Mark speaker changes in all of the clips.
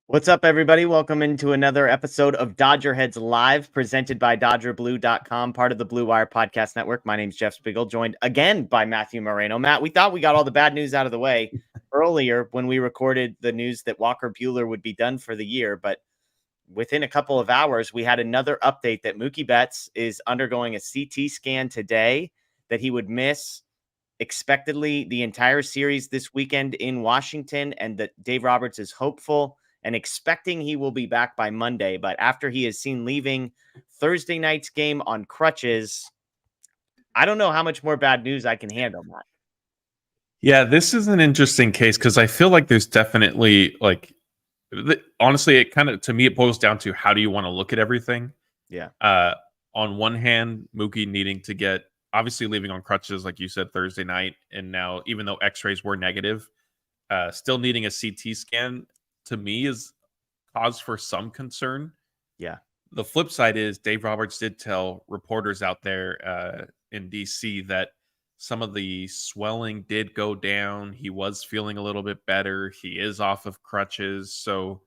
Speaker 1: What's up, everybody? Welcome into another episode of DodgerHeads Live, presented by DodgerBlue.com, part of the Blue Wire Podcast Network. My name's Jeff Spiegel, joined again by Matthew Moreno. Matt, we thought we got all the bad news out of the way earlier when we recorded the news that Walker Buehler would be done for the year, but within a couple of hours, we had another update that Mookie Betts is undergoing a CT scan today, that he would miss expectedly the entire series this weekend in Washington, and that Dave Roberts is hopeful and expecting he will be back by Monday. But after he is seen leaving Thursday night's game on crutches, I don't know how much more bad news I can handle, Matt.
Speaker 2: Yeah, this is an interesting case because I feel like there's definitely honestly, it kind of, to me, it boils down to how do you want to look at everything?
Speaker 1: Yeah.
Speaker 2: On one hand, Mookie needing to get, obviously leaving on crutches, like you said, Thursday night. And now, even though x-rays were negative, still needing a CT scan, to me, is cause for some concern.
Speaker 1: Yeah.
Speaker 2: The flip side is Dave Roberts did tell reporters out there in DC that some of the swelling did go down. He was feeling a little bit better. He is off of crutches. So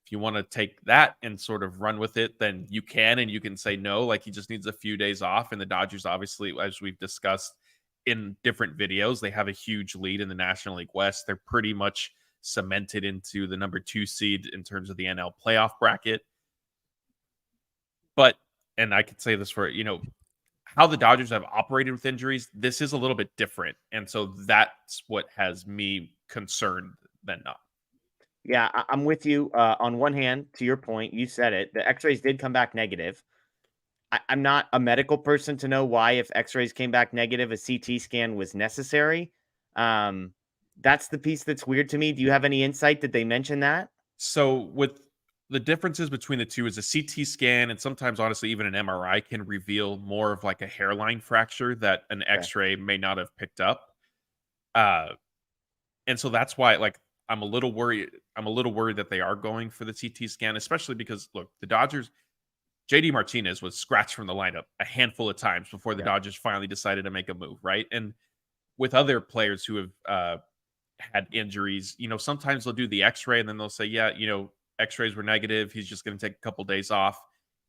Speaker 2: if you want to take that and sort of run with it, then you can, and you can say no, like he just needs a few days off. And the Dodgers, obviously, as we've discussed in different videos, they have a huge lead in the National League West. They're pretty much cemented into the number 2 seed in terms of the NL playoff bracket. But, and I could say this for, how the Dodgers have operated with injuries, this is a little bit different. And so that's what has me concerned than not.
Speaker 1: Yeah, I'm with you. On one hand, to your point, you said it, the x-rays did come back negative. I'm not a medical person to know why, if x-rays came back negative, a CT scan was necessary. That's the piece that's weird to me. Do you have any insight? Did they mention that?
Speaker 2: So with the differences between the two is a CT scan, and sometimes, honestly, even an MRI can reveal more of like a hairline fracture that an X-ray may not have picked up. And so that's why, I'm a little worried. I'm a little worried that they are going for the CT scan, especially because, look, the Dodgers, JD Martinez was scratched from the lineup a handful of times before the Dodgers finally decided to make a move, right? And with other players who have had injuries, sometimes they'll do the X-ray and then they'll say, yeah, X-rays were negative. He's just going to take a couple days off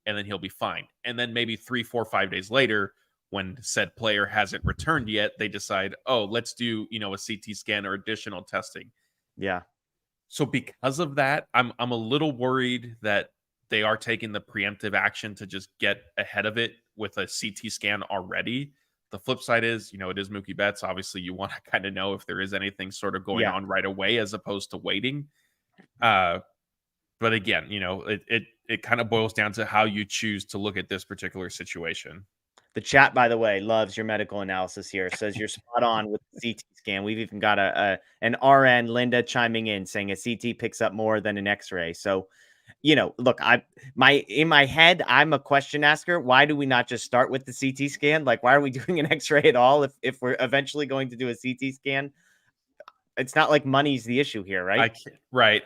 Speaker 2: and then he'll be fine. And then maybe 3, 4, 5 days later, when said player hasn't returned yet, they decide, oh, let's do, a CT scan or additional testing.
Speaker 1: Yeah.
Speaker 2: So because of that, I'm a little worried that they are taking the preemptive action to just get ahead of it with a CT scan already. The flip side is, it is Mookie Betts. Obviously, you want to kind of know if there is anything sort of going on right away as opposed to waiting. But again, it kind of boils down to how you choose to look at this particular situation.
Speaker 1: The chat, by the way, loves your medical analysis here. It says you're spot on with the CT scan. We've even got an RN, Linda, chiming in saying a CT picks up more than an X-ray. So, look, in my head, I'm a question asker. Why do we not just start with the CT scan? Like, why are we doing an X-ray at all if we're eventually going to do a CT scan? It's not like money's the issue here, right?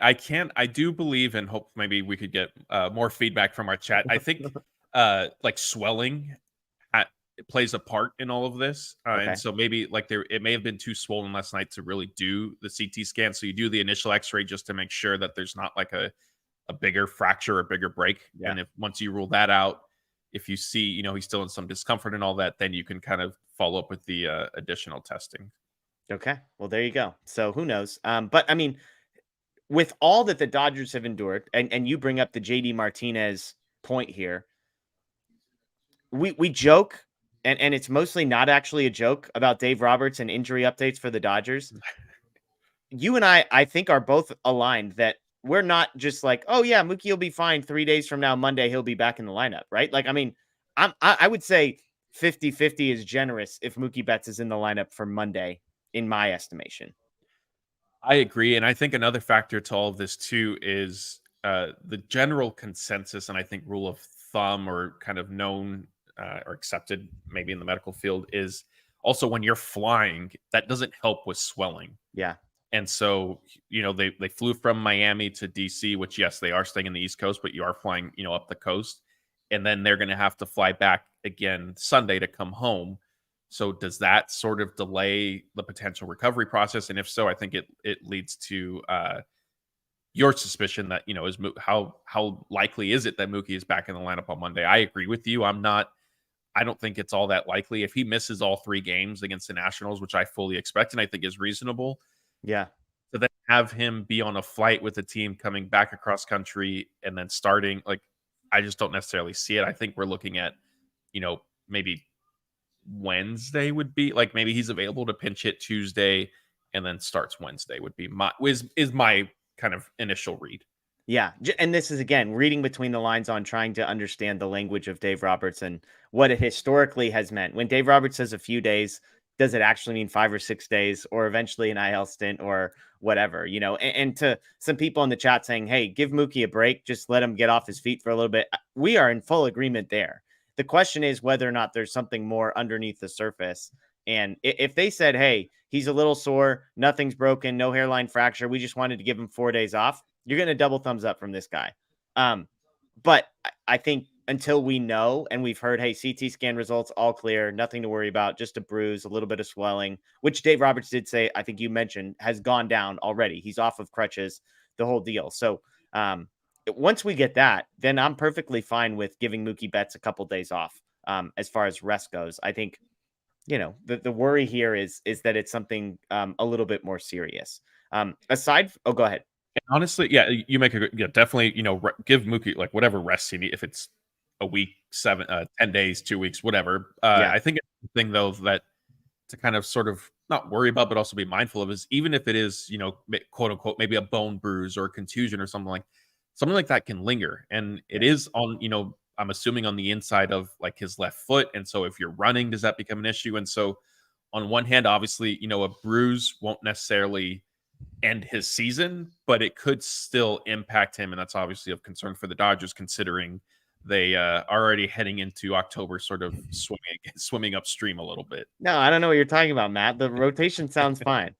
Speaker 2: I do believe, and hope maybe we could get more feedback from our chat. I think swelling it plays a part in all of this. Okay. And so maybe it may have been too swollen last night to really do the CT scan. So you do the initial X-ray just to make sure that there's not like a bigger fracture or a bigger break. Yeah. And once you rule that out, if you see, he's still in some discomfort and all that, then you can kind of follow up with the additional testing.
Speaker 1: Okay. Well, there you go. So who knows? But I mean, with all that the Dodgers have endured, and you bring up the JD Martinez point here, we joke, and it's mostly not actually a joke, about Dave Roberts and injury updates for the Dodgers. You and I think, are both aligned that we're not just like, oh yeah, Mookie will be fine 3 days from now, Monday, he'll be back in the lineup, right? Like, I mean, I would say 50-50 is generous if Mookie Betts is in the lineup for Monday, in my estimation.
Speaker 2: I agree. And I think another factor to all of this too is the general consensus, and I think rule of thumb, or kind of known or accepted maybe in the medical field, is also when you're flying, that doesn't help with swelling.
Speaker 1: Yeah.
Speaker 2: And so, they flew from Miami to DC, which, yes, they are staying in the East Coast, but you are flying, up the coast. And then they're going to have to fly back again Sunday to come home. So does that sort of delay the potential recovery process? And if so, I think it leads to your suspicion that, is how likely is it that Mookie is back in the lineup on Monday? I agree with you. I don't think it's all that likely. If he misses all 3 games against the Nationals, which I fully expect and I think is reasonable,
Speaker 1: Yeah.
Speaker 2: to then have him be on a flight with the team coming back across country and then starting, like, I just don't necessarily see it. I think we're looking at, maybe Wednesday would be like, maybe he's available to pinch hit Tuesday and then starts Wednesday would be is my kind of initial read.
Speaker 1: Yeah. And this is, again, reading between the lines on trying to understand the language of Dave Roberts and what it historically has meant. When Dave Roberts says a few days, does it actually mean 5 or 6 days or eventually an IL stint or whatever, and to some people in the chat saying, hey, give Mookie a break, just let him get off his feet for a little bit. We are in full agreement there. The question is whether or not there's something more underneath the surface. And if they said, hey, he's a little sore, nothing's broken, no hairline fracture, we just wanted to give him 4 days off, you're going to double thumbs up from this guy. But I think until we know and we've heard, hey, CT scan results, all clear, nothing to worry about, just a bruise, a little bit of swelling, which Dave Roberts did say, I think you mentioned, has gone down already. He's off of crutches, the whole deal. So once we get that, then I'm perfectly fine with giving Mookie Betts a couple days off as far as rest goes. I think, the worry here is that it's something a little bit more serious. Go ahead.
Speaker 2: Honestly, yeah, you make definitely, give Mookie like whatever rest he needs. If it's a week, 10 days, 2 weeks, whatever.
Speaker 1: Yeah.
Speaker 2: I think it's the thing though that to kind of sort of not worry about, but also be mindful of is even if it is, quote unquote, maybe a bone bruise or a contusion or something like that can linger. And it is on, I'm assuming on the inside of like his left foot. And so if you're running, does that become an issue? And so on one hand, obviously, a bruise won't necessarily end his season, but it could still impact him. And that's obviously of concern for the Dodgers, considering they are already heading into October, sort of swimming upstream a little bit.
Speaker 1: No, I don't know what you're talking about, Matt. The rotation sounds fine.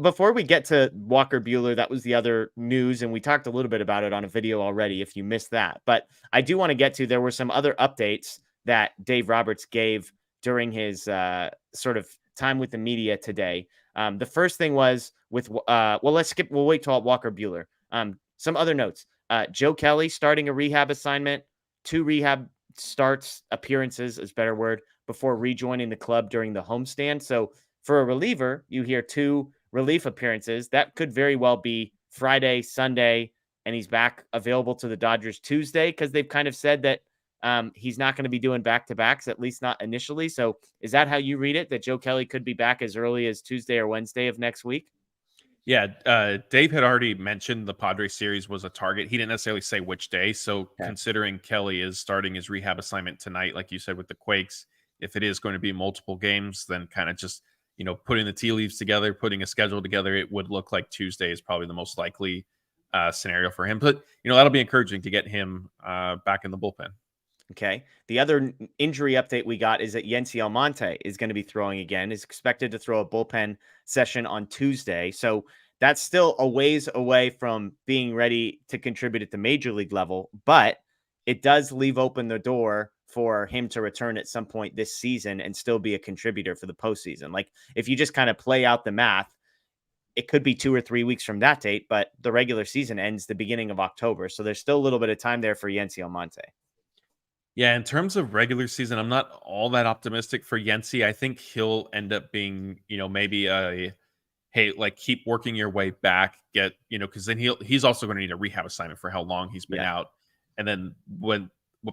Speaker 1: Before we get to Walker Buehler, that was the other news, and we talked a little bit about it on a video already if you missed that. But I do want to get to, there were some other updates that Dave Roberts gave during his sort of time with the media today. The first thing was with, we'll wait till Walker Buehler. Some other notes. Joe Kelly starting a rehab assignment, 2 rehab appearances is a better word, before rejoining the club during the homestand. So for a reliever, you hear 2 relief appearances. That could very well be Friday, Sunday, and he's back available to the Dodgers Tuesday, because they've kind of said that he's not going to be doing back-to-backs, at least not initially. So is that how you read it, that Joe Kelly could be back as early as Tuesday or Wednesday of next week?
Speaker 2: Yeah, Dave had already mentioned the Padres series was a target. He didn't necessarily say which day. So considering Kelly is starting his rehab assignment tonight, like you said, with the Quakes, if it is going to be multiple games, then kind of just, putting the tea leaves together, putting a schedule together, it would look like Tuesday is probably the most likely scenario for him. But, that'll be encouraging to get him back in the bullpen.
Speaker 1: Okay. The other injury update we got is that Yency Almonte is going to be throwing again, is expected to throw a bullpen session on Tuesday. So that's still a ways away from being ready to contribute at the major league level, but it does leave open the door for him to return at some point this season and still be a contributor for the postseason. Like, if you just kind of play out the math, it could be 2 or 3 weeks from that date, but the regular season ends the beginning of October. So there's still a little bit of time there for Yency Almonte.
Speaker 2: Yeah, in terms of regular season, I'm not all that optimistic for Yency. I think he'll end up being, maybe hey, like keep working your way back, because then he's also going to need a rehab assignment for how long he's been out. And then what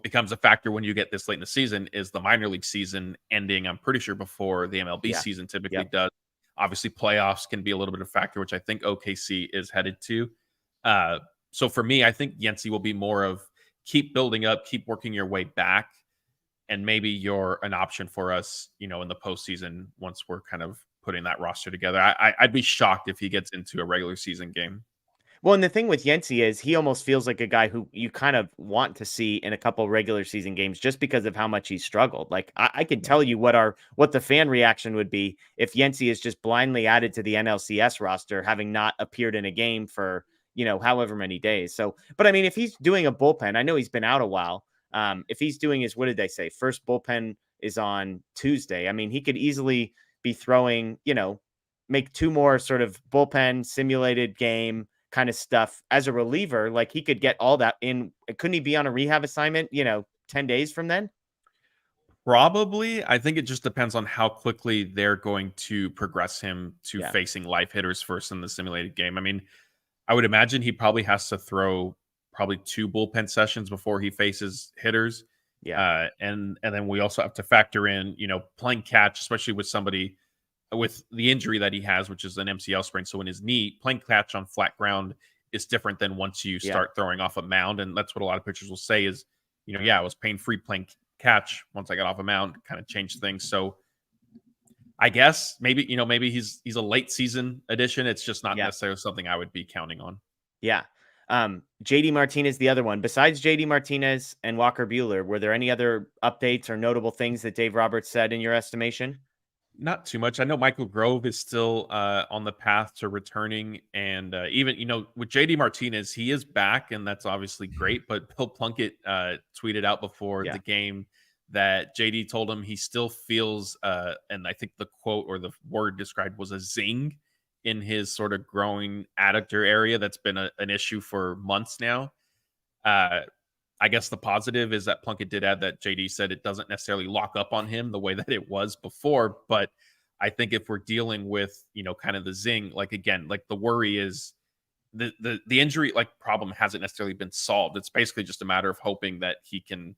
Speaker 2: becomes a factor when you get this late in the season is the minor league season ending, I'm pretty sure before the MLB season typically does. Obviously, playoffs can be a little bit of a factor, which I think OKC is headed to. So for me, I think Yency will be more of keep building up, keep working your way back, and maybe you're an option for us, in the postseason once we're kind of putting that roster together. I'd be shocked if he gets into a regular season game.
Speaker 1: Well, and the thing with Yency is he almost feels like a guy who you kind of want to see in a couple regular season games just because of how much he struggled. Like, I can tell you what the fan reaction would be if Yency is just blindly added to the NLCS roster, having not appeared in a game for, however many days. So, but I mean, if he's doing a bullpen, I know he's been out a while. If he's doing what did they say? First bullpen is on Tuesday. I mean, he could easily be throwing, make 2 more sort of bullpen simulated game, kind of stuff as a reliever. Like he could get all that in. Couldn't he be on a rehab assignment, 10 days from then?
Speaker 2: Probably. I think it just depends on how quickly they're going to progress him to
Speaker 1: Yeah.
Speaker 2: facing live hitters first in the simulated game. I mean, I would imagine he probably has to throw probably 2 bullpen sessions before he faces hitters.
Speaker 1: Yeah.
Speaker 2: And then we also have to factor in, playing catch, especially with somebody with the injury that he has, which is an MCL sprain. So in his knee, playing catch on flat ground is different than once you
Speaker 1: Yeah.
Speaker 2: start throwing off a mound. And that's what a lot of pitchers will say is, yeah, I was pain free playing catch once I got off a mound, kind of changed things. So I guess maybe he's a late season addition. It's just not
Speaker 1: Yeah.
Speaker 2: necessarily something I would be counting on.
Speaker 1: Yeah. JD Martinez, the other one. Besides JD Martinez and Walker Buehler, were there any other updates or notable things that Dave Roberts said in your estimation?
Speaker 2: Not too much. I know Michael Grove is still on the path to returning, and even with JD Martinez, he is back, and that's obviously great. But Bill Plunkett tweeted out before the game that JD told him he still feels, and I think the quote or the word described was a zing in his sort of growing adductor area. That's been an issue for months now. I guess the positive is that Plunkett did add that JD said it doesn't necessarily lock up on him the way that it was before. But I think if we're dealing with, kind of the zing, like again, like the worry is the injury like problem hasn't necessarily been solved. It's basically just a matter of hoping that he can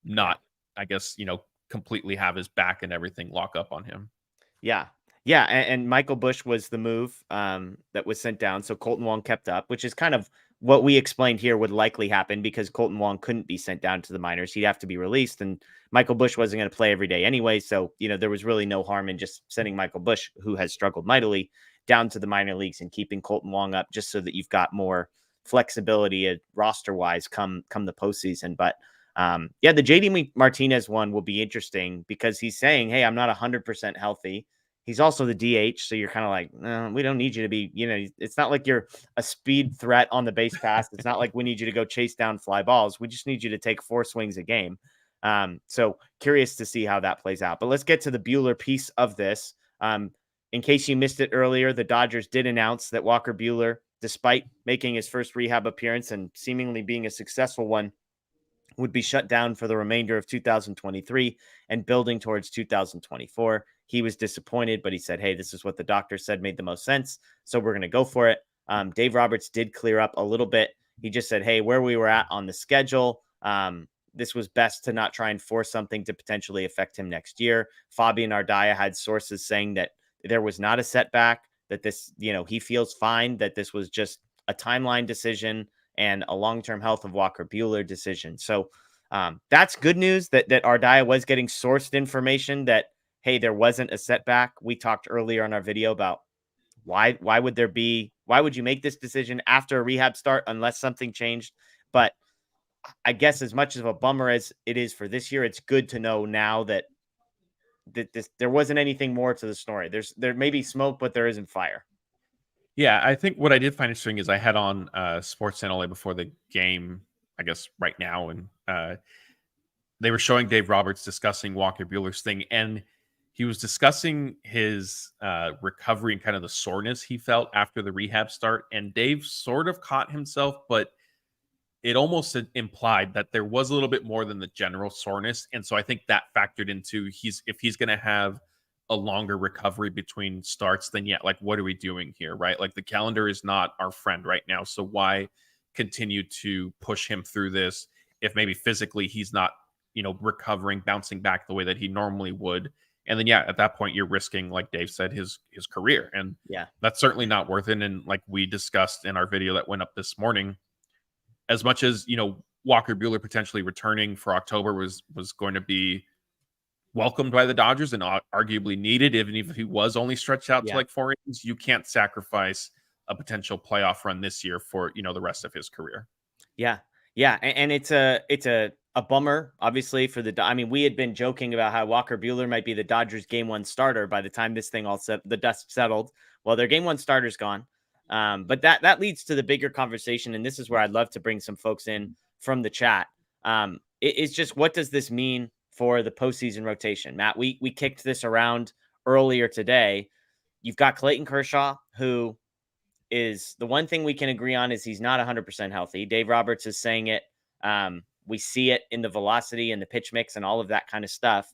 Speaker 2: not, I guess, completely have his back and everything lock up on him.
Speaker 1: Yeah. Yeah. And Michael Busch was the move that was sent down. So Colton Wong kept up, which is kind of what we explained here would likely happen because Colton Wong couldn't be sent down to the minors. He'd have to be released, and Michael Busch wasn't going to play every day anyway. So, there was really no harm in just sending Michael Busch, who has struggled mightily, down to the minor leagues and keeping Colton Wong up just so that you've got more flexibility roster wise come the postseason. But the JD Martinez one will be interesting because he's saying, hey, I'm not 100% healthy. He's also the DH, so you're kind of like, no, we don't need you to be, it's not like you're a speed threat on the base pass. It's not like we need you to go chase down fly balls. We just need you to take 4 swings a game. So curious to see how that plays out. But let's get to the Buehler piece of this. In case you missed it earlier, the Dodgers did announce that Walker Buehler, despite making his first rehab appearance and seemingly being a successful one, would be shut down for the remainder of 2023 and building towards 2024. He was disappointed, but he said, hey, this is what the doctor said made the most sense, so we're going to go for it. Dave Roberts did clear up a little bit. He just said, hey, where we were at on the schedule, this was best to not try and force something to potentially affect him next year. Fabian Ardaya had sources saying that there was not a setback, that this, he feels fine, that this was just a timeline decision and a long-term health of Walker Buehler decision. So that's good news that Ardaya was getting sourced information that, hey, there wasn't a setback. We talked earlier on our video about why would you make this decision after a rehab start unless something changed? But I guess as much of a bummer as it is for this year, it's good to know now that there wasn't anything more to the story. There may be smoke, but there isn't fire.
Speaker 2: Yeah, I think what I did find interesting is I had on Sportsnet LA before the game, I guess right now, and they were showing Dave Roberts discussing Walker Buehler's thing, and he was discussing his recovery and kind of the soreness he felt after the rehab start. And Dave sort of caught himself, but it almost implied that there was a little bit more than the general soreness. And so I think that factored into if he's going to have a longer recovery between starts, then like, what are we doing here, right? Like the calendar is not our friend right now. So why continue to push him through this if maybe physically he's not, recovering, bouncing back the way that he normally would? And then, at that point, you're risking, like Dave said, his career. And that's certainly not worth it. And like we discussed in our video that went up this morning, as much as, Walker Buehler potentially returning for October was going to be welcomed by the Dodgers and arguably needed, even if he was only stretched out to like 4 innings, you can't sacrifice a potential playoff run this year for, the rest of his career.
Speaker 1: Yeah. And it's a bummer, obviously, for we had been joking about how Walker Buehler might be the Dodgers game 1 starter by the time this thing the dust settled. Well, their game 1 starter's gone. But that leads to the bigger conversation. And this is where I'd love to bring some folks in from the chat. It's just, what does this mean for the postseason rotation? Matt, we kicked this around earlier today. You've got Clayton Kershaw, who is the one thing we can agree on is he's not 100% healthy. Dave Roberts is saying it. We see it in the velocity and the pitch mix and all of that kind of stuff.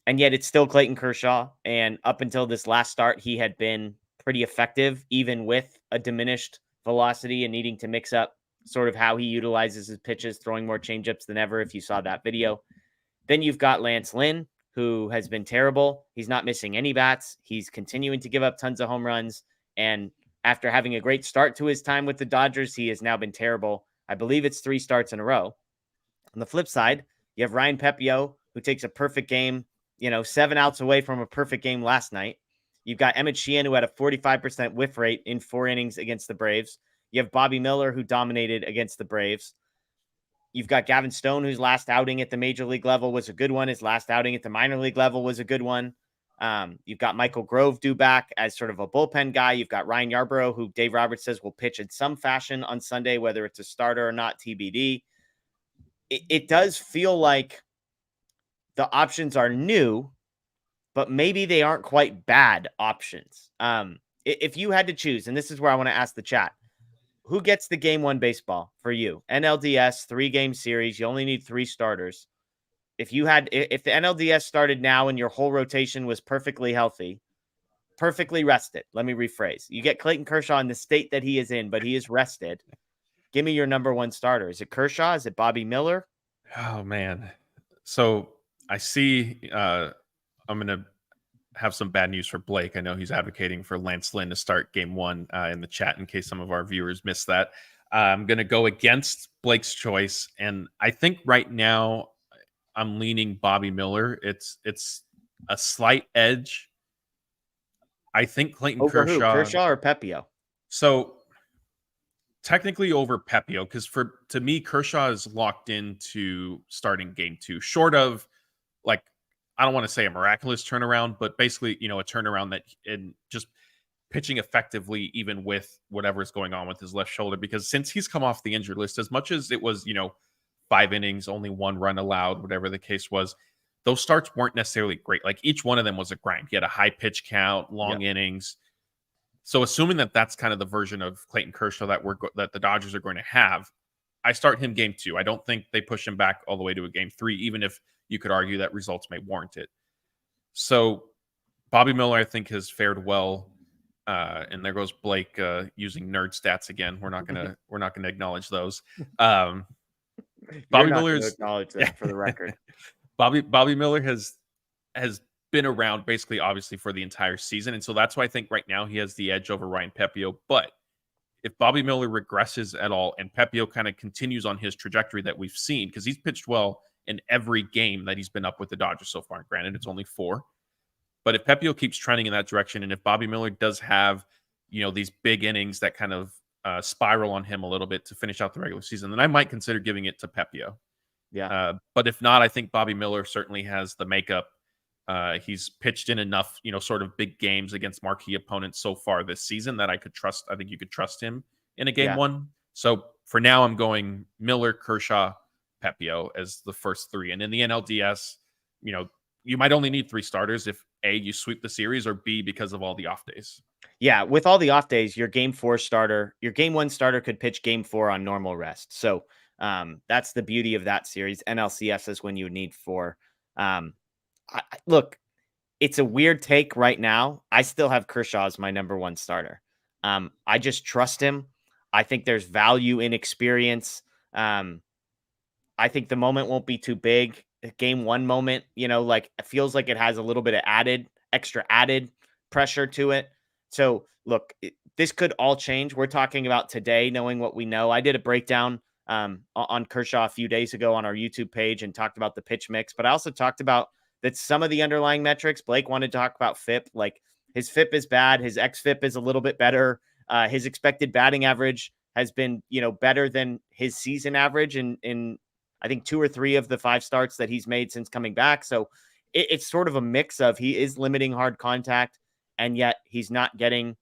Speaker 1: And yet it's still Clayton Kershaw. And up until this last start, he had been pretty effective, even with a diminished velocity and needing to mix up sort of how he utilizes his pitches, throwing more changeups than ever, if you saw that video. Then you've got Lance Lynn, who has been terrible. He's not missing any bats. He's continuing to give up tons of home runs. And after having a great start to his time with the Dodgers, he has now been terrible. I believe it's 3 starts in a row. On the flip side, you have Ryan Pepiot, who takes a perfect game, 7 outs away from a perfect game last night. You've got Emmett Sheehan, who had a 45% whiff rate in 4 innings against the Braves. You have Bobby Miller, who dominated against the Braves. You've got Gavin Stone, whose last outing at the major league level was a good one. His last outing at the minor league level was a good one. You've got Michael Grove due back as sort of a bullpen guy. You've got Ryan Yarbrough, who Dave Roberts says will pitch in some fashion on Sunday, whether it's a starter or not, TBD. It does feel like the options are new, but maybe they aren't quite bad options. If you had to choose, and this is where I want to ask the chat, who gets the game 1 baseball for you? NLDS 3-game series. You only need 3 starters. If the NLDS started now and your whole rotation was perfectly healthy, perfectly rested, let me rephrase. You get Clayton Kershaw in the state that he is in, but he is rested. Give me your number 1 starter. Is it Kershaw? Is it Bobby Miller?
Speaker 2: Oh, man. So I see I'm going to have some bad news for Blake. I know he's advocating for Lance Lynn to start game 1 in the chat in case some of our viewers missed that. I'm going to go against Blake's choice. And I think right now I'm leaning Bobby Miller. It's a slight edge. I think Clayton
Speaker 1: Over
Speaker 2: Kershaw.
Speaker 1: Who? Kershaw or Pepiot?
Speaker 2: So technically over Pepiot, because to me, Kershaw is locked into starting game 2, short of like, I don't want to say a miraculous turnaround, but basically, a turnaround that in just pitching effectively, even with whatever is going on with his left shoulder, because since he's come off the injured list, as much as it was, 5 innings, only 1 run allowed, whatever the case was, those starts weren't necessarily great. Like each one of them was a grind. He had a high pitch count, long innings. So assuming that that's kind of the version of Clayton Kershaw that the Dodgers are going to have, I start him game 2. I don't think they push him back all the way to a game 3, even if you could argue that results may warrant it. So Bobby Miller, I think, has fared well. And there goes Blake
Speaker 1: Mm-hmm.
Speaker 2: using nerd stats again. We're not gonna acknowledge those.
Speaker 1: Bobby Miller's acknowledge that for the record.
Speaker 2: Bobby Miller has been around basically, obviously, for the entire season, and so that's why I think right now he has the edge over Ryan Pepiot. But if Bobby Miller regresses at all and Pepiot kind of continues on his trajectory that we've seen, because he's pitched well in every game that he's been up with the Dodgers so far. Granted, it's only 4. But if Pepiot keeps trending in that direction, and if Bobby Miller does have, these big innings that kind of spiral on him a little bit to finish out the regular season, then I might consider giving it to Pepiot.
Speaker 1: Yeah.
Speaker 2: But if not, I think Bobby Miller certainly has the makeup. He's pitched in enough, sort of big games against marquee opponents so far this season that I could trust. I think you could trust him in a game 1. So for now, I'm going Miller, Kershaw, Pepiot as the first 3. And in the NLDS, you might only need 3 starters if A, you sweep the series, or B, because of all the off days.
Speaker 1: Yeah, with all the off days, your game 4 starter, your game 1 starter could pitch game 4 on normal rest. So that's the beauty of that series. NLCS is when you would need 4. Look, it's a weird take right now. I still have Kershaw as my number 1 starter. I just trust him. I think there's value in experience. I think the moment won't be too big. Game 1 moment, it feels like it has a little bit of extra added pressure to it. So look, this could all change. We're talking about today, knowing what we know. I did a breakdown on Kershaw a few days ago on our YouTube page and talked about the pitch mix, but I also talked about that some of the underlying metrics. Blake wanted to talk about FIP. Like his FIP is bad. His xFIP is a little bit better. His expected batting average has been, better than his season average in I think 2 or 3 of the 5 starts that he's made since coming back. So it's sort of a mix of he is limiting hard contact, and yet he's not getting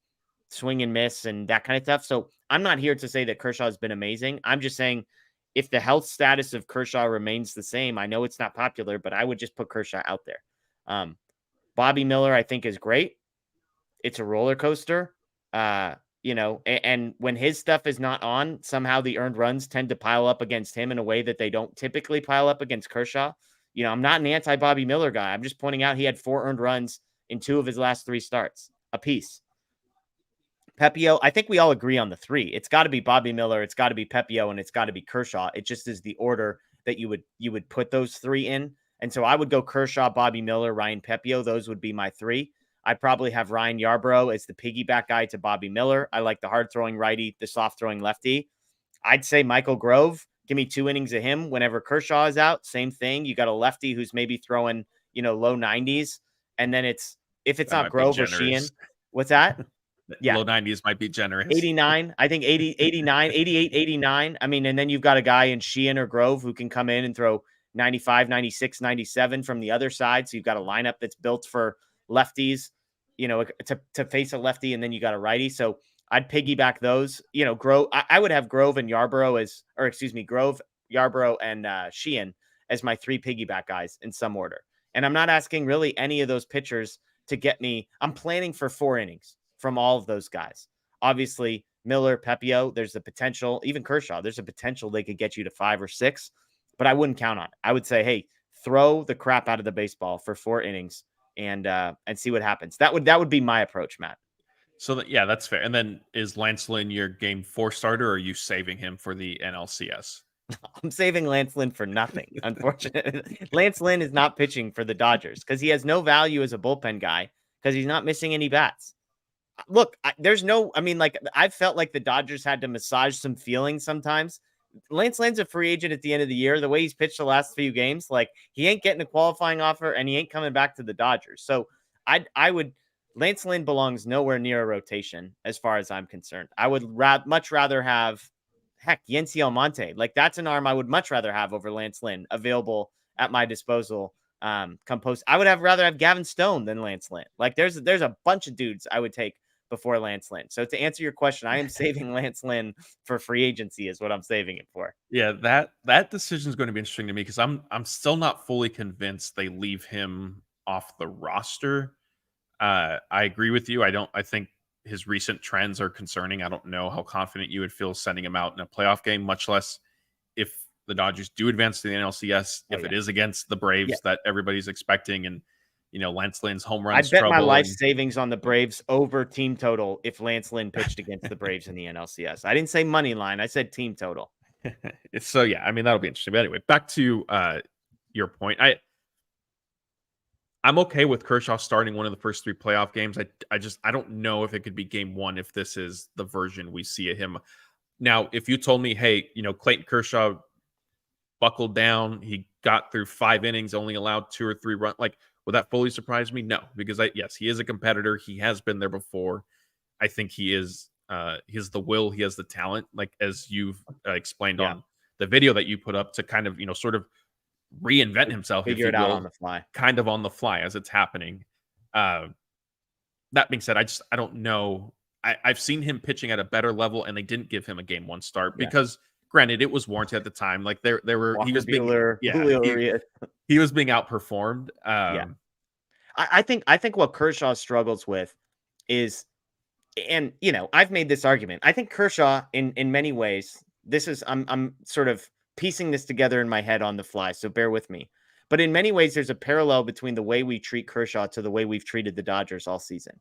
Speaker 1: swing and miss and that kind of stuff. So I'm not here to say that Kershaw has been amazing. I'm just saying if the health status of Kershaw remains the same, I know it's not popular, but I would just put Kershaw out there. Bobby Miller, I think, is great. It's a roller coaster. and when his stuff is not on, somehow the earned runs tend to pile up against him in a way that they don't typically pile up against Kershaw. I'm not an anti-Bobby Miller guy. I'm just pointing out he had 4 earned runs in 2 of his last 3 starts apiece. Pepio, I think we all agree on the 3. It's got to be Bobby Miller, it's got to be Pepio, and it's got to be Kershaw. It just is the order that you would put those 3 in. And so I would go Kershaw, Bobby Miller, Ryan Pepio. Those would be my 3. I'd probably have Ryan Yarbrough as the piggyback guy to Bobby Miller. I like the hard-throwing righty, the soft-throwing lefty. I'd say Michael Grove. Give me 2 innings of him whenever Kershaw is out. Same thing. You got a lefty who's maybe throwing, low 90s. And then if it's not Grove or Sheehan. What's that?
Speaker 2: Yeah. Low 90s might be generous.
Speaker 1: 89. I think 80, 89, 88, 89. I mean, and then you've got a guy in Sheehan or Grove who can come in and throw 95, 96, 97 from the other side. So you've got a lineup that's built for lefties, to face a lefty, and then you got a righty. So I'd piggyback those. Grove. I would have Grove and Yarbrough Grove, Yarbrough, and Sheehan as my 3 piggyback guys in some order. And I'm not asking really any of those pitchers to get me. I'm planning for 4 innings from all of those guys. Obviously, Miller, Pepio, there's the potential. Even Kershaw, there's a potential they could get you to 5 or 6, but I wouldn't count on it. I would say, hey, throw the crap out of the baseball for 4 innings and see what happens. That would be my approach, Matt.
Speaker 2: So that's fair. And then is Lance Lynn your game 4 starter, or are you saving him for the NLCS?
Speaker 1: I'm saving Lance Lynn for nothing, unfortunately. Lance Lynn is not pitching for the Dodgers because he has no value as a bullpen guy because he's not missing any bats. Look, I've felt like the Dodgers had to massage some feelings sometimes. Lance Lynn's a free agent at the end of the year. The way he's pitched the last few games, like he ain't getting a qualifying offer and he ain't coming back to the Dodgers. So Lance Lynn belongs nowhere near a rotation as far as I'm concerned. I would much rather have, Yency Almonte. Like that's an arm I would much rather have over Lance Lynn available at my disposal. Come post. I would rather have Gavin Stone than Lance Lynn. Like there's a bunch of dudes I would take before Lance Lynn. So to answer your question, I am saving Lance Lynn for free agency is what I'm saving it for.
Speaker 2: Yeah, that decision is going to be interesting to me because I'm still not fully convinced they leave him off the roster. I agree with you. I think his recent trends are concerning. I don't know how confident you would feel sending him out in a playoff game, much less if the Dodgers do advance to the NLCS, if it is against the Braves that everybody's expecting. And Lance Lynn's home runs.
Speaker 1: I bet my life savings on the Braves over team total if Lance Lynn pitched against the Braves in the NLCS. I didn't say money line. I said team total.
Speaker 2: So, that'll be interesting. But anyway, back to your point. I'm okay with Kershaw starting one of the first 3 playoff games. I don't know if it could be game 1 if this is the version we see of him. Now, if you told me, hey, Clayton Kershaw buckled down, he got through 5 innings, only allowed 2 or 3 runs, would that fully surprise me? No, because yes, he is a competitor. He has been there before. I think he has the will, he has the talent, like as you've explained on the video that you put up to kind of, sort of reinvent himself,
Speaker 1: figure it out on the fly,
Speaker 2: kind of on the fly as it's happening. That being said, I don't know. I've seen him pitching at a better level, and they didn't give him a game 1 start because, granted, it was warranted at the time. Like there were
Speaker 1: Walker
Speaker 2: he was
Speaker 1: Buehler,
Speaker 2: being he was being outperformed.
Speaker 1: I think what Kershaw struggles with is, and I've made this argument. I think Kershaw, in many ways, I'm sort of piecing this together in my head on the fly, so bear with me. But in many ways, there's a parallel between the way we treat Kershaw to the way we've treated the Dodgers all season.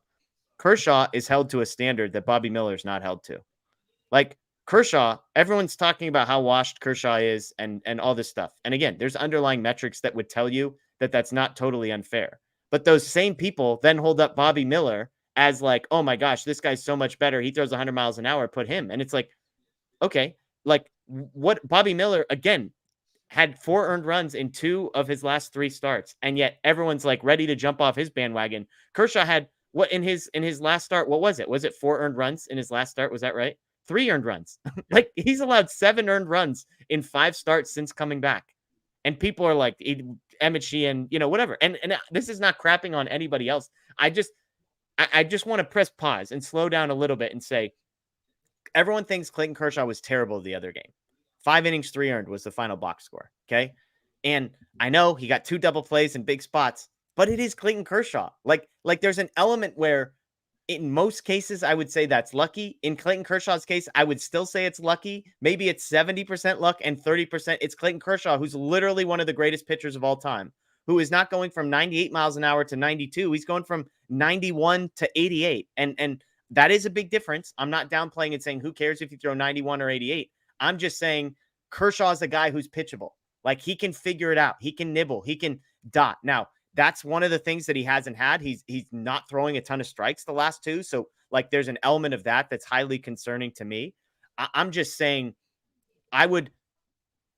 Speaker 1: Kershaw is held to a standard that Bobby Miller is not held to. Like Kershaw, everyone's talking about how washed Kershaw is and all this stuff. And again, there's underlying metrics that would tell you that that's not totally unfair. But those same people then hold up Bobby Miller as like, oh my gosh, this guy's so much better. He throws 100 miles an hour, put him. And it's like, okay, like what Bobby Miller, again, had 4 earned runs in 2 of his last 3 starts. And yet everyone's like ready to jump off his bandwagon. Kershaw had what in his last start? What was it? Was it 4 earned runs in his last start? Was that right? 3 earned runs. Like he's allowed 7 earned runs in 5 starts since coming back. And people are like, Emmett Sheehan, whatever. And this is not crapping on anybody else. I just want to press pause and slow down a little bit and say, everyone thinks Clayton Kershaw was terrible the other game. 5 innings, 3 earned was the final box score. Okay. And I know he got 2 double plays in big spots, but it is Clayton Kershaw. Like there's an element where in most cases, I would say that's lucky. In Clayton Kershaw's case, I would still say it's lucky. Maybe it's 70% luck and 30% it's Clayton Kershaw, who's literally one of the greatest pitchers of all time, who is not going from 98 miles an hour to 92. He's going from 91 to 88. And that is a big difference. I'm not downplaying and saying who cares if you throw 91 or 88. I'm just saying Kershaw is a guy who's pitchable. Like, he can figure it out. He can nibble. He can dot. Now, that's one of the things that he hasn't had. He's not throwing a ton of strikes the last two. So, like, there's an element of that that's highly concerning to me. I'm just saying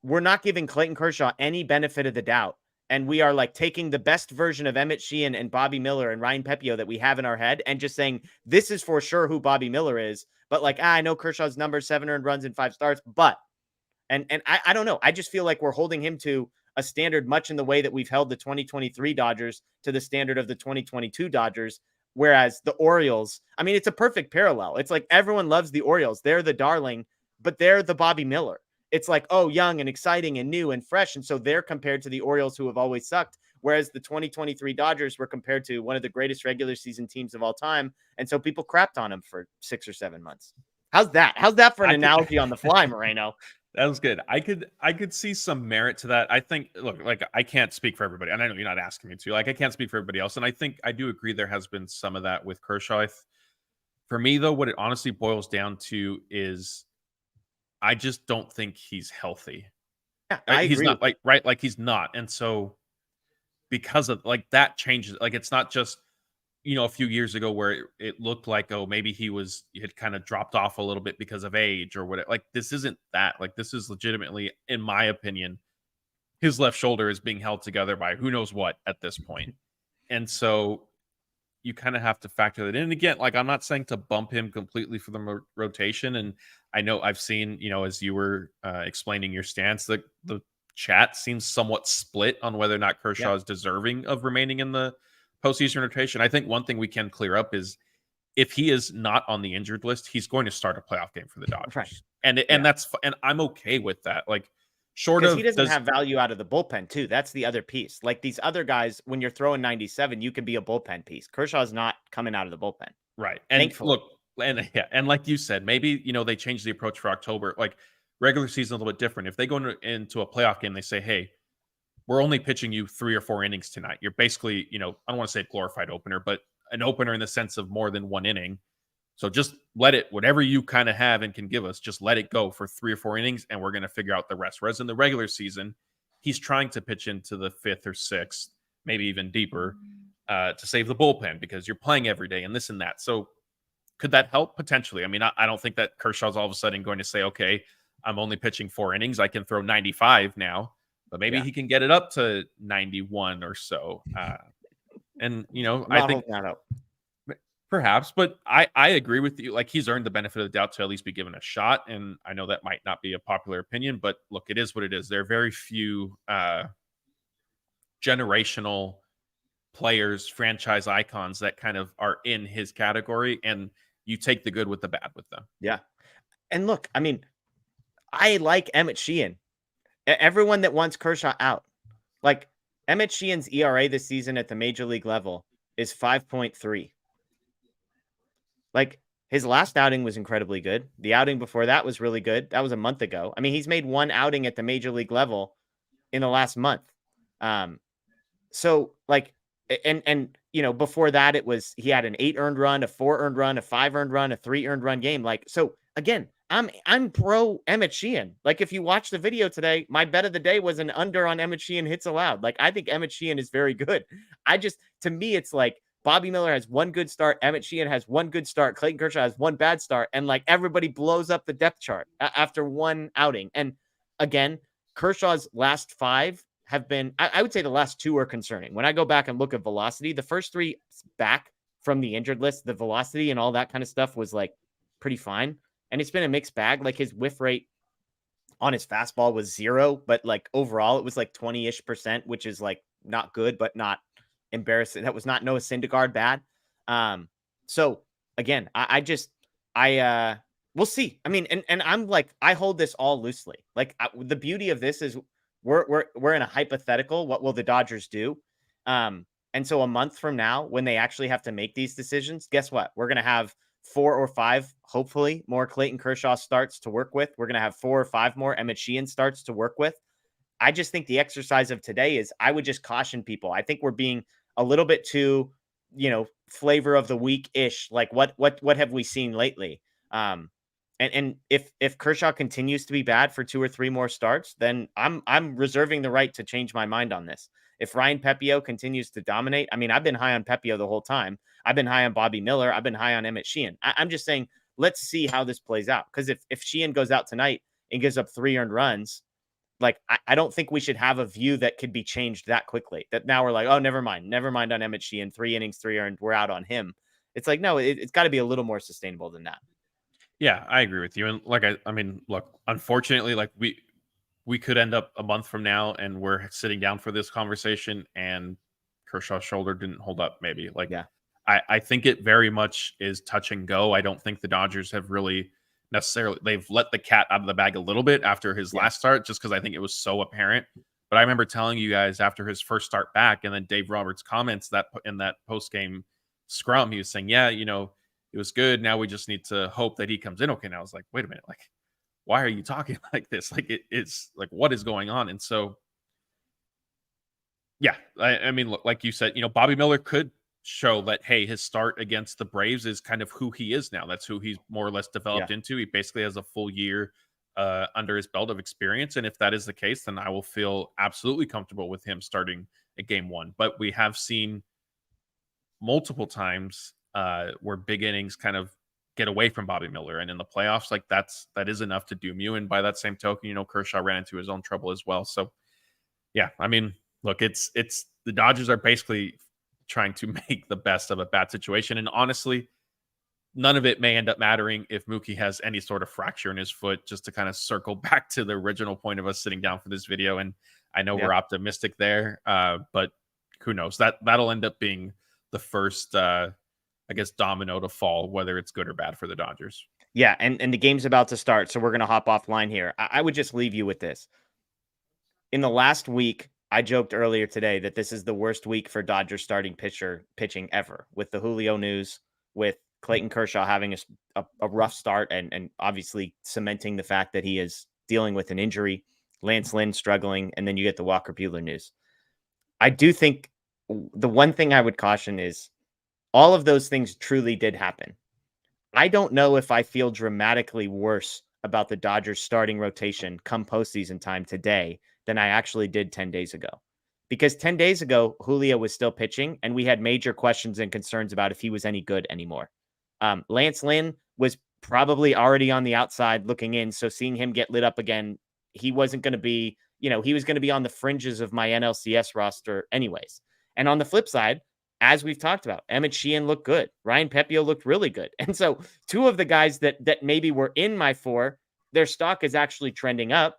Speaker 1: we're not giving Clayton Kershaw any benefit of the doubt. And we are like taking the best version of Emmett Sheehan and Bobby Miller and Ryan Pepio that we have in our head and just saying, this is for sure who Bobby Miller is. But like, I know Kershaw's number 7 earned runs in 5 starts, but, and I don't know. I just feel like we're holding him to a standard much in the way that we've held the 2023 Dodgers to the standard of the 2022 Dodgers. Whereas the Orioles, I mean, it's a perfect parallel. It's like everyone loves the Orioles. They're the darling, but they're the Bobby Miller. It's like, oh, young and exciting and new and fresh. And so they're compared to the Orioles, who have always sucked. Whereas the 2023 Dodgers were compared to one of the greatest regular season teams of all time. And so people crapped on them for 6 or 7 months. How's that? How's that for an analogy on the fly, Moreno?
Speaker 2: That was good. I could see some merit to that. I think, look, like, I can't speak for everybody, and I know you're not asking me to. Like, I can't speak for everybody else, and I think I do agree there has been some of that with Kershaw. For me, though, what it honestly boils down to is I just don't think he's healthy.
Speaker 1: Yeah, I
Speaker 2: He's
Speaker 1: agree.
Speaker 2: not, like, right, like, he's not, and so because of, like, that changes. Like, it's not just, a few years ago where it looked like, oh, maybe he had kind of dropped off a little bit because of age or whatever. Like, this isn't that. Like, this is legitimately, in my opinion, his left shoulder is being held together by who knows what at this point. And so you kind of have to factor that in. And again, like, I'm not saying to bump him completely for the rotation. And I know I've seen, as you were explaining your stance, the chat seems somewhat split on whether or not Kershaw is deserving of remaining in the postseason rotation. I think one thing we can clear up is if he is not on the injured list, he's going to start a playoff game for the Dodgers.
Speaker 1: Right.
Speaker 2: And that's, and I'm okay with that. Like, short of,
Speaker 1: he doesn't have value out of the bullpen too. That's the other piece. Like, these other guys, when you're throwing 97, you can be a bullpen piece. Kershaw's not coming out of the bullpen.
Speaker 2: Right. And
Speaker 1: thankfully.
Speaker 2: Look, and like you said, maybe, they changed the approach for October. Like, regular season a little bit different. If they go into a playoff game, they say, hey, we're only pitching you 3 or 4 innings tonight. You're basically, I don't want to say a glorified opener, but an opener in the sense of more than 1 inning. So just let it, whatever you kind of have and can give us, just let it go for 3 or 4 innings, and we're going to figure out the rest. Whereas in the regular season, he's trying to pitch into the 5th or 6th, maybe even deeper, to save the bullpen because you're playing every day and this and that. So could that help? Potentially. I mean, I don't think that Kershaw's all of a sudden going to say, okay, I'm only pitching 4 innings. I can throw 95 now. But maybe he can get it up to 91 or so. And, I think perhaps, but I agree with you. Like, he's earned the benefit of the doubt to at least be given a shot. And I know that might not be a popular opinion, but look, it is what it is. There are very few generational players, franchise icons that kind of are in his category. And you take the good with the bad with them.
Speaker 1: Yeah. And look, I mean, I like Emmett Sheehan. Everyone that wants Kershaw out, like, Emmett Sheehan's ERA this season at the major league level is 5.3. Like, his last outing was incredibly good. The outing before that was really good. That was a month ago. I mean, he's made 1 outing at the major league level in the last month. So, like, and before that, he had an 8 earned run, a 4 earned run, a 5 earned run, a 3 earned run game. Like, so again, I'm pro Emmett Sheehan. Like, if you watch the video today, my bet of the day was an under on Emmett Sheehan hits allowed. Like, I think Emmett Sheehan is very good. To me, it's like Bobby Miller has 1 good start. Emmett Sheehan has 1 good start. Clayton Kershaw has 1 bad start. And like, everybody blows up the depth chart after 1 outing. And again, Kershaw's last 5 have been, I would say the last 2 are concerning. When I go back and look at velocity, the first 3 back from the injured list, the velocity and all that kind of stuff was like pretty fine. And it's been a mixed bag. Like, his whiff rate on his fastball was 0, but like overall it was like 20-ish%, which is like not good, but not embarrassing. That was not Noah Syndergaard bad. So again, we'll see. I mean, and I'm like, I hold this all loosely. Like, the beauty of this is we're in a hypothetical. What will the Dodgers do? And so a month from now, when they actually have to make these decisions, guess what? We're going to have 4 or 5, hopefully, more Clayton Kershaw starts to work with. We're going to have 4 or 5 more Emmett Sheehan starts to work with. I just think the exercise of today is I would just caution people. I think we're being a little bit too, flavor of the week-ish. Like what have we seen lately? And if Kershaw continues to be bad for 2 or 3 more starts, then I'm reserving the right to change my mind on this. If Ryan Pepiot continues to dominate, I mean, I've been high on Pepiot the whole time. I've been high on Bobby Miller. I've been high on Emmett Sheehan. I'm just saying, let's see how this plays out. Because if Sheehan goes out tonight and gives up 3 earned runs, like I don't think we should have a view that could be changed that quickly. That now we're like, oh, never mind on Emmett Sheehan. 3 innings, 3 earned. We're out on him. It's like, no, it's got to be a little more sustainable than that.
Speaker 2: Yeah, I agree with you. And like, I mean, look, unfortunately, like we could end up a month from now and we're sitting down for this conversation and Kershaw's shoulder didn't hold up. Maybe like,
Speaker 1: Yeah.
Speaker 2: I think it very much is touch and go. I don't think the Dodgers have really necessarily, they've let the cat out of the bag a little bit after his last start, just because I think it was so apparent. But I remember telling you guys after his first start back, and then Dave Roberts comments that in that post game scrum, he was saying, yeah, it was good. Now we just need to hope that he comes in okay. And I was like, wait a minute, like, why are you talking like this? Like, it's like, what is going on? And so, yeah, I mean, look, like you said, Bobby Miller could show that, hey, his start against the Braves is kind of who he is now. That's who he's more or less developed into. He basically has a full year under his belt of experience. And if that is the case, then I will feel absolutely comfortable with him starting at game 1. But we have seen multiple times where big innings kind of get away from Bobby Miller, and in the playoffs, like that is enough to doom you. And by that same token, Kershaw ran into his own trouble as well. So yeah, I mean, look, it's the Dodgers are basically trying to make the best of a bad situation, and honestly, none of it may end up mattering if Mookie has any sort of fracture in his foot. Just to kind of circle back to the original point of us sitting down for this video, and I know we're optimistic there, but who knows? That'll end up being the first, I guess, domino to fall, whether it's good or bad for the Dodgers.
Speaker 1: Yeah, and the game's about to start, so we're going to hop offline here. I would just leave you with this. In the last week, I joked earlier today that this is the worst week for Dodgers starting pitching ever, with the Julio news, with Clayton Kershaw having a rough start and obviously cementing the fact that he is dealing with an injury, Lance Lynn struggling, and then you get the Walker Buehler news. I do think the one thing I would caution is all of those things truly did happen. I don't know if I feel dramatically worse about the Dodgers starting rotation come postseason time today than I actually did 10 days ago. Because 10 days ago, Julio was still pitching, and we had major questions and concerns about if he was any good anymore. Lance Lynn was probably already on the outside looking in, so seeing him get lit up again, he wasn't going to be, he was going to be on the fringes of my NLCS roster anyways. And on the flip side, as we've talked about, Emmett Sheehan looked good. Ryan Pepiot looked really good. And so 2 of the guys that maybe were in my 4, their stock is actually trending up.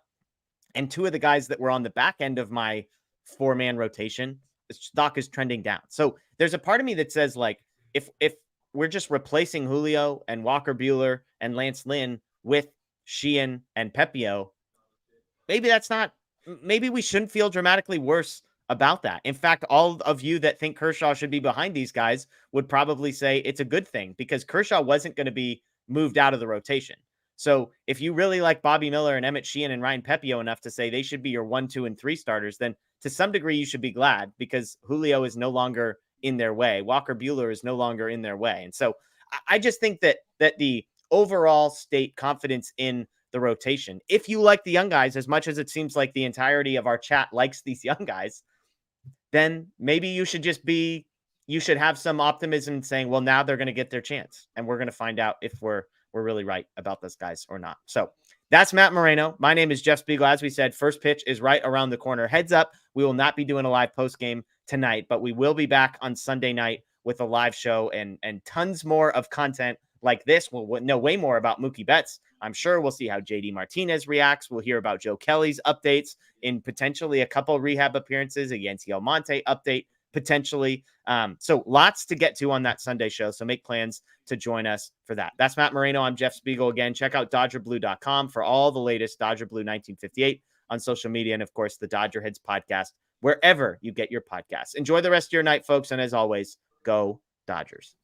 Speaker 1: And 2 of the guys that were on the back end of my 4-man rotation, the stock is trending down. So there's a part of me that says, like, if we're just replacing Julio and Walker Buehler and Lance Lynn with Sheehan and Pepiot, maybe we shouldn't feel dramatically worse about that. In fact, all of you that think Kershaw should be behind these guys would probably say it's a good thing, because Kershaw wasn't going to be moved out of the rotation. So if you really like Bobby Miller and Emmett Sheehan and Ryan Pepiot enough to say they should be your 1, 2, and 3 starters, then to some degree you should be glad, because Julio is no longer in their way. Walker Buehler is no longer in their way. And so I just think that the overall state confidence in the rotation, if you like the young guys as much as it seems like the entirety of our chat likes these young guys, then maybe you should have some optimism saying, well, now they're going to get their chance, and we're going to find out if we're really right about those guys or not. So that's Matt Moreno. My name is Jeff Spiegel. As we said, first pitch is right around the corner. Heads up, we will not be doing a live post game tonight, but we will be back on Sunday night with a live show and tons more of content like this. We'll know way more about Mookie Betts. I'm sure we'll see how JD Martinez reacts. We'll hear about Joe Kelly's updates in potentially a couple rehab appearances, a Yancy Almonte update potentially. So lots to get to on that Sunday show. So make plans to join us for that. That's Matt Moreno. I'm Jeff Spiegel. Again, check out DodgerBlue.com for all the latest Dodger Blue 1958 on social media. And of course, the DodgerHeads podcast wherever you get your podcasts. Enjoy the rest of your night, folks. And as always, go Dodgers.